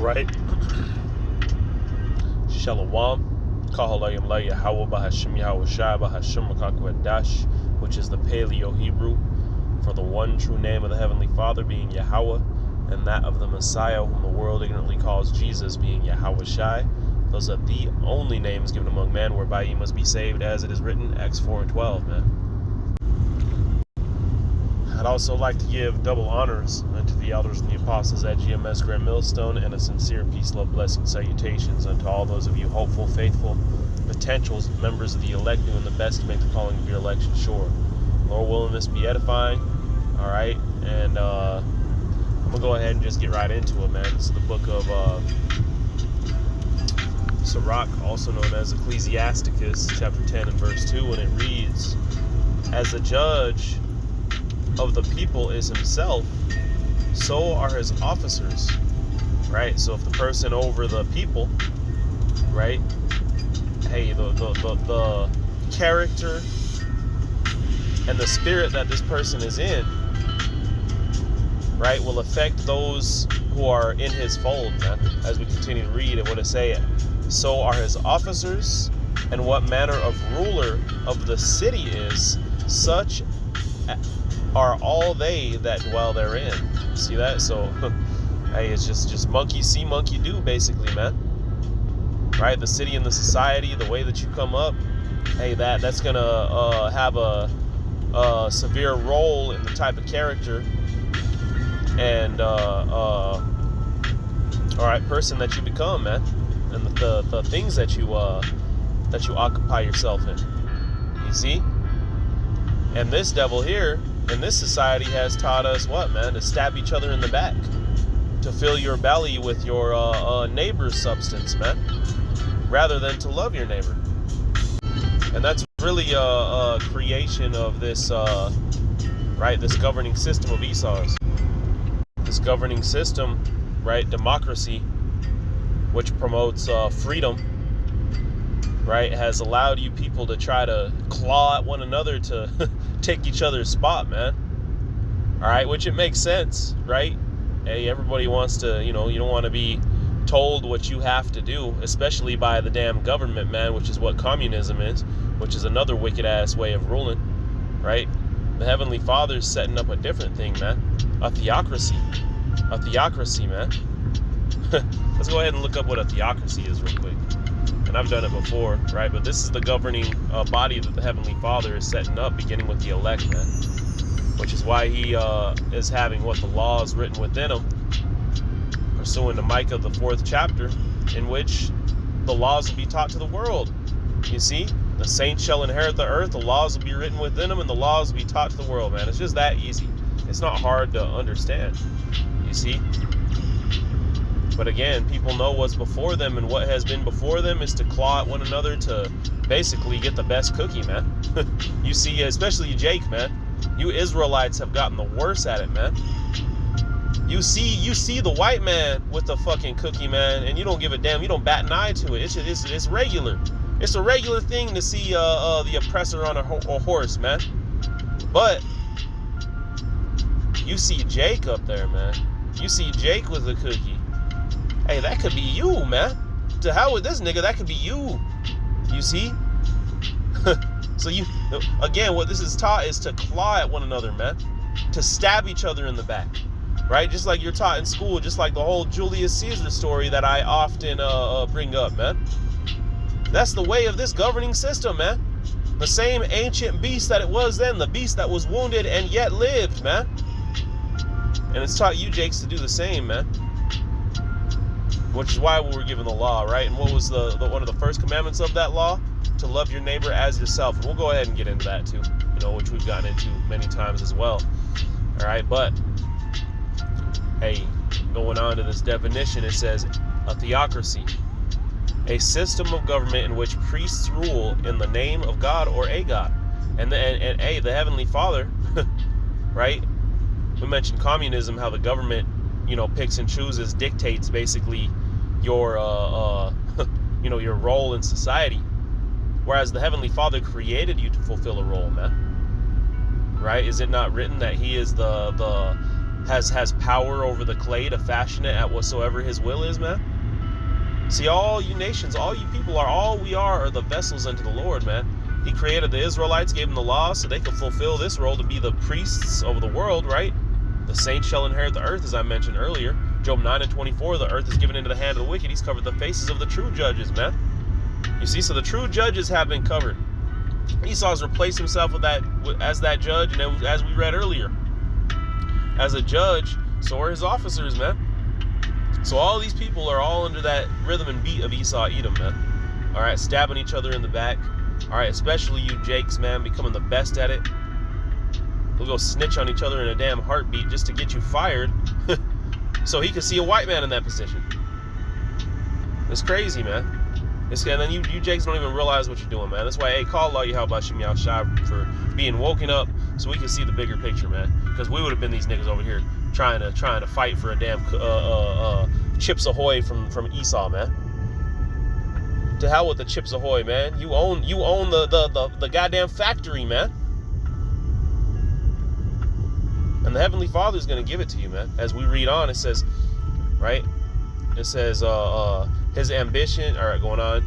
right. Shalom. Kahalayim la Yahweh Bahashim Yahweh Shai Bahashim Makakwadash, which is the Paleo Hebrew for the one true name of the Heavenly Father being Yahweh, and that of the Messiah whom the world ignorantly calls Jesus being Yahweh Shai. Those are the only names given among men whereby ye must be saved, as it is written, Acts 4:12, man. I'd also like to give double honors unto the elders and the apostles at GMS Grand Millstone, and a sincere peace, love, blessing, salutations unto all those of you hopeful, faithful, potentials, members of the elect, doing the best to make the calling of your election sure. Lord willing, this be edifying. All right, and I'm gonna go ahead and just get right into it, man. This is the book of Sirach, also known as Ecclesiasticus, chapter 10 and verse 2, and it reads, "As a judge of the people is himself, so are his officers." Right? So if the person over the people, right, hey, the character and the spirit that this person is in, right, will affect those who are in his fold, man. As we continue to read, it would say, "So are his officers, and what manner of ruler of the city is, such are all they that dwell therein." See that? So, hey, it's just monkey see, monkey do, basically, man. Right? The city and the society, the way that you come up, hey, that's gonna have a severe role in the type of character and all right, person that you become, man, and the things that you occupy yourself in. You see? And this devil here in this society has taught us what, man? To stab each other in the back, to fill your belly with your neighbor's substance, man, rather than to love your neighbor. And that's really a creation of this, right? This governing system of Esau's. This governing system, right? Democracy, which promotes freedom, right, has allowed you people to try to claw at one another to take each other's spot, man. All right, which it makes sense, right? Hey, everybody wants to, you don't want to be told what you have to do, especially by the damn government, man, which is what communism is, which is another wicked ass way of ruling, right? The Heavenly Father's setting up a different thing, man. A theocracy, man. Let's go ahead and look up what a theocracy is real quick. And I've done it before, right? But this is the governing body that the Heavenly Father is setting up, beginning with the elect, man. Which is why he is having what the law is written within him, pursuant to Micah, the 4th chapter, in which the laws will be taught to the world. You see? The saints shall inherit the earth, the laws will be written within them, and the laws will be taught to the world, man. It's just that easy. It's not hard to understand. You see? But again, people know what's before them, and what has been before them is to claw at one another to basically get the best cookie, man. You see, especially Jake, man. You Israelites have gotten the worst at it, man. You see the white man with the fucking cookie, man, and you don't give a damn. You don't bat an eye to it. It's regular. It's a regular thing to see the oppressor on a horse, man. But you see Jake up there, man. You see Jake with the cookie. Hey, that could be you, man. To hell with this nigga, that could be you. You see? So again, what this is taught is to claw at one another, man. To stab each other in the back. Right? Just like you're taught in school, just like the whole Julius Caesar story that I often bring up, man. That's the way of this governing system, man. The same ancient beast that it was then, the beast that was wounded and yet lived, man. And it's taught you, Jakes, to do the same, man. Which is why we were given the law, right? And what was the one of the first commandments of that law? To love your neighbor as yourself. And we'll go ahead and get into that too, which we've gotten into many times as well. All right, but hey, going on to this definition, it says a theocracy, a system of government in which priests rule in the name of God or a God. And the Heavenly Father, right? We mentioned communism, how the government, picks and chooses, dictates basically your your role in society, whereas the Heavenly Father created you to fulfill a role, man. Right? Is it not written that He is the has power over the clay to fashion it at whatsoever his will is, man. See, all you nations, all you people all we are the vessels unto the Lord, man. He created the Israelites, gave them the law so they could fulfill this role to be the priests over the world, right? The saints shall inherit the earth, as I mentioned earlier. Job 9:24, the earth is given into the hand of the wicked. He's covered the faces of the true judges, man. You see, so the true judges have been covered. Esau's replaced himself with that as that judge, and as we read earlier, as a judge, so are his officers, man. So all these people are all under that rhythm and beat of Esau, Edom, man. All right, stabbing each other in the back. All right, especially you Jakes, man, becoming the best at it. We'll go snitch on each other in a damn heartbeat just to get you fired, so he can see a white man in that position. It's crazy, man. And then you Jakes don't even realize what you're doing, man. That's why, hey, call Allah Yahweh Shem Yah Shai for being woken up so we can see the bigger picture, man. Because we would have been these niggas over here trying to fight for a damn Chips Ahoy from Esau, man. To hell with the Chips Ahoy, man. You own the goddamn factory, man. And the Heavenly Father is going to give it to you, man. As we read on, it says, right? It says his ambition. All right, going on.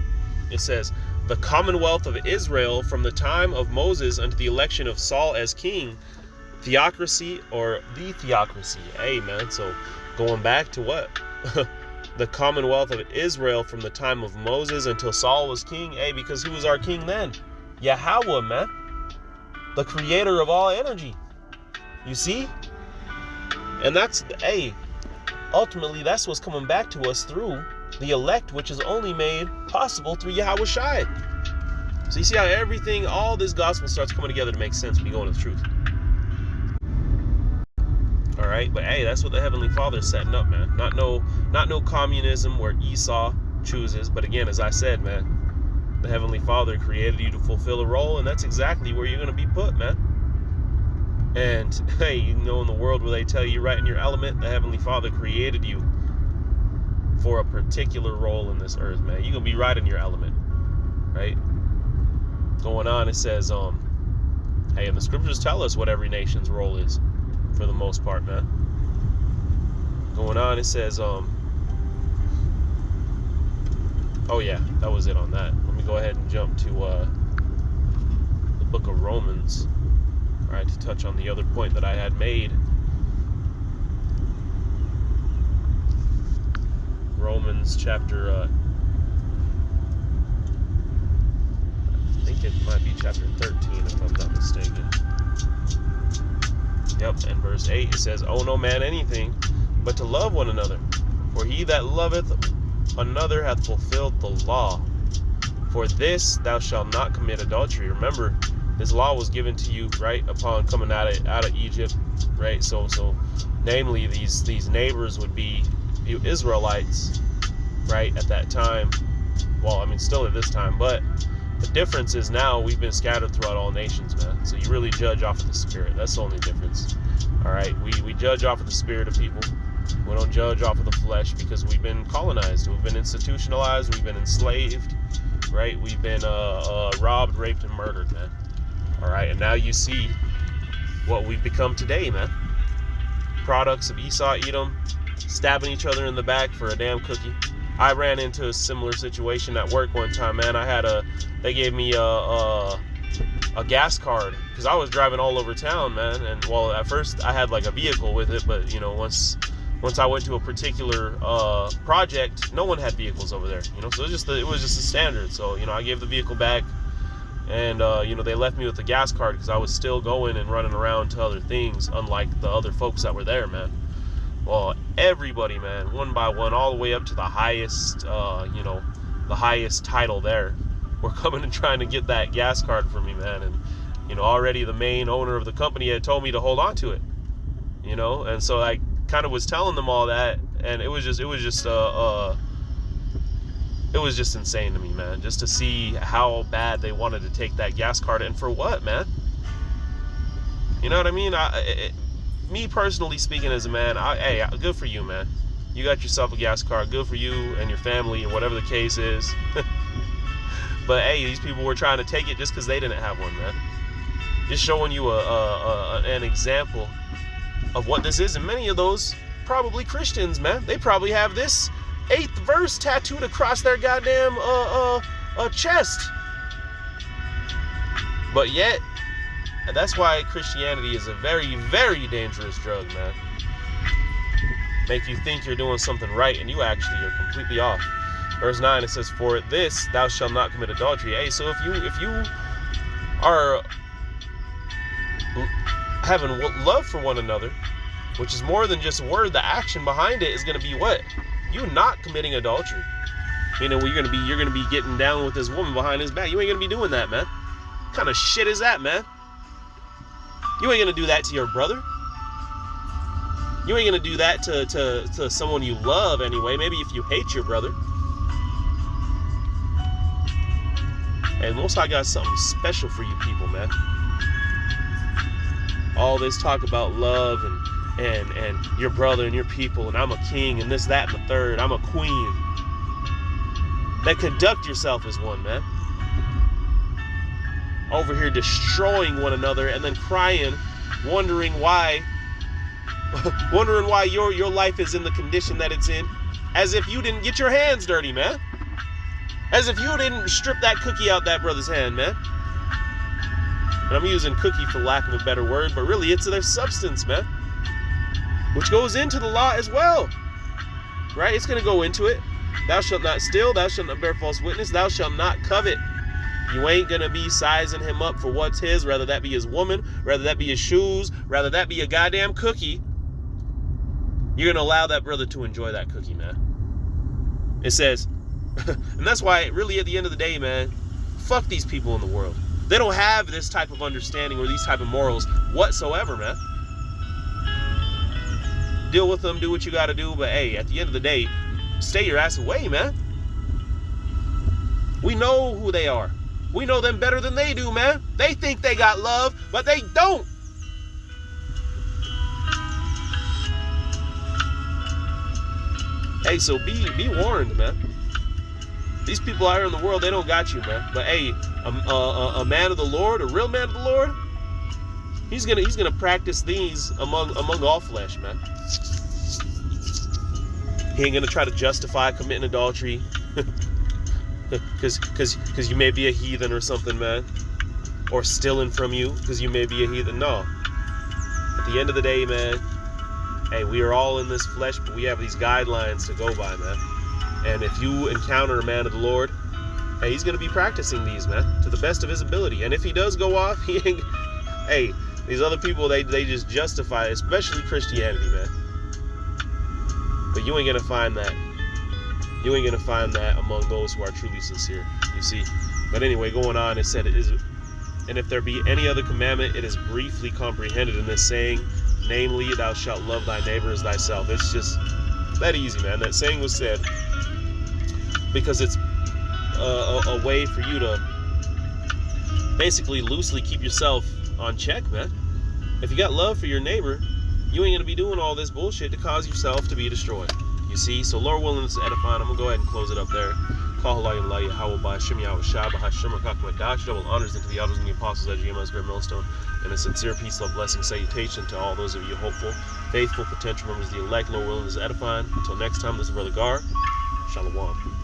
It says the commonwealth of Israel from the time of Moses unto the election of Saul as king. Theocracy or the theocracy. Hey, man. So going back to what? The commonwealth of Israel from the time of Moses until Saul was king. Hey, because who was our king then? Yahweh, man. The creator of all energy. You see? And that's, hey, ultimately that's what's coming back to us through the elect, which is only made possible through Yahweh Shai. So you see how everything, all this gospel starts coming together to make sense when you go into the truth. All right, but hey, that's what the Heavenly Father is setting up, man. Not no communism where Esau chooses, but again, as I said, man, the Heavenly Father created you to fulfill a role, and that's exactly where you're going to be put, man. And hey, you know, in the world where they tell you right in your element, the Heavenly Father created you for a particular role in this earth, man. You're gonna be right in your element, right? Going on, it says, hey, and the scriptures tell us what every nation's role is, for the most part, man. Going on, it says, oh yeah, that was it on that. Let me go ahead and jump to the book of Romans. All right, to touch on the other point that I had made. Romans chapter, I think it might be chapter 13 if I'm not mistaken. Yep, and verse 8, it says, "Owe no man anything, but to love one another. For he that loveth another hath fulfilled the law. For this thou shalt not commit adultery." Remember, this law was given to you, right, upon coming out of Egypt, right? So namely, these neighbors would be you Israelites, right, at that time. Well, I mean, still at this time, but the difference is now we've been scattered throughout all nations, man. So you really judge off of the spirit. That's the only difference. All right, we judge off of the spirit of people. We don't judge off of the flesh because we've been colonized, we've been institutionalized, we've been enslaved, right? We've been robbed, raped, and murdered, man. All right, and now you see what we've become today, man. Products of Esau, Edom, stabbing each other in the back for a damn cookie. I ran into a similar situation at work one time, man. They gave me a gas card because I was driving all over town, man. And well, at first I had like a vehicle with it, but you know, once I went to a particular project, no one had vehicles over there, you know. So it was just a standard. So you know, I gave the vehicle back. And, you know, they left me with the gas card because I was still going and running around to other things, unlike the other folks that were there, man. Well, everybody, man, one by one, all the way up to the highest, you know, the highest title there, were coming and trying to get that gas card for me, man. And, you know, already the main owner of the company had told me to hold on to it, you know. And so I kind of was telling them all that, and it was just insane to me, man, just to see how bad they wanted to take that gas card, and for what, man? You know what I mean? Me personally speaking as a man, hey, good for you, man. You got yourself a gas card, good for you and your family, or whatever the case is. But hey, these people were trying to take it just because they didn't have one, man. Just showing you an example of what this is. And many of those probably Christians, man. They probably have this 8th verse tattooed across their goddamn chest. But yet, and that's why Christianity is a very, very dangerous drug, man. Make you think you're doing something right, and you actually are completely off. Verse 9, it says, "For this thou shalt not commit adultery." Hey, so if you are having love for one another, which is more than just a word, the action behind it is going to be what? You not committing adultery. You know, you're gonna be getting down with this woman behind his back. You ain't gonna be doing that, man. What kind of shit is that, man? You ain't gonna do that to your brother. You ain't gonna do that to someone you love anyway. Maybe if you hate your brother. And Most High got something special for you people, man. All this talk about love and your brother and your people, and I'm a king and this, that, and the third. I'm a queen. Then conduct yourself as one, man. Over here destroying one another and then crying, wondering why your life is in the condition that it's in, as if you didn't get your hands dirty, man. As if you didn't strip that cookie out that brother's hand, man. And I'm using cookie for lack of a better word, but really it's their substance, man. Which goes into the law as well. Right? It's going to go into it. Thou shalt not steal, thou shalt not bear false witness, thou shalt not covet. You ain't going to be sizing him up for what's his, whether that be his woman, whether that be his shoes, whether that be a goddamn cookie. You're going to allow that brother to enjoy that cookie, man. It says, and that's why really at the end of the day, man, fuck these people in the world. They don't have this type of understanding or these type of morals whatsoever, man. Deal with them, do what you got to do, but hey, at the end of the day, stay your ass away, man. We know who they are. We know them better than they do, man. They think they got love, but they don't. Hey, so be warned, man. These people out here in the world, they don't got you, man. But hey, a man of the Lord, a real man of the Lord, he's gonna practice these among all flesh, man. He ain't gonna try to justify committing adultery because you may be a heathen or something, man, or stealing from you because you may be a heathen. No. At the end of the day, man, hey, we are all in this flesh, but we have these guidelines to go by, man. And if you encounter a man of the Lord, hey, he's gonna be practicing these, man, to the best of his ability. And if he does go off, he ain't. Hey, these other people, they just justify it, especially Christianity, man. But you ain't gonna find that. You ain't gonna find that among those who are truly sincere, you see. But anyway, going on, it said, and if there be any other commandment, it is briefly comprehended in this saying, namely, thou shalt love thy neighbor as thyself. It's just that easy, man. That saying was said because it's a way for you to basically loosely keep yourself on check, man. If you got love for your neighbor, you ain't gonna be doing all this bullshit to cause yourself to be destroyed. You see? So Lord willing, this is edifying. I'm gonna go ahead and close it up there. Double honors into the elders and the apostles at GMS Great Millstone, and a sincere peace, love, blessing, salutation to all those of you hopeful, faithful, potential members of the elect. Lord willing, this is edifying. Until next time, this is Brother Gar. Shalom.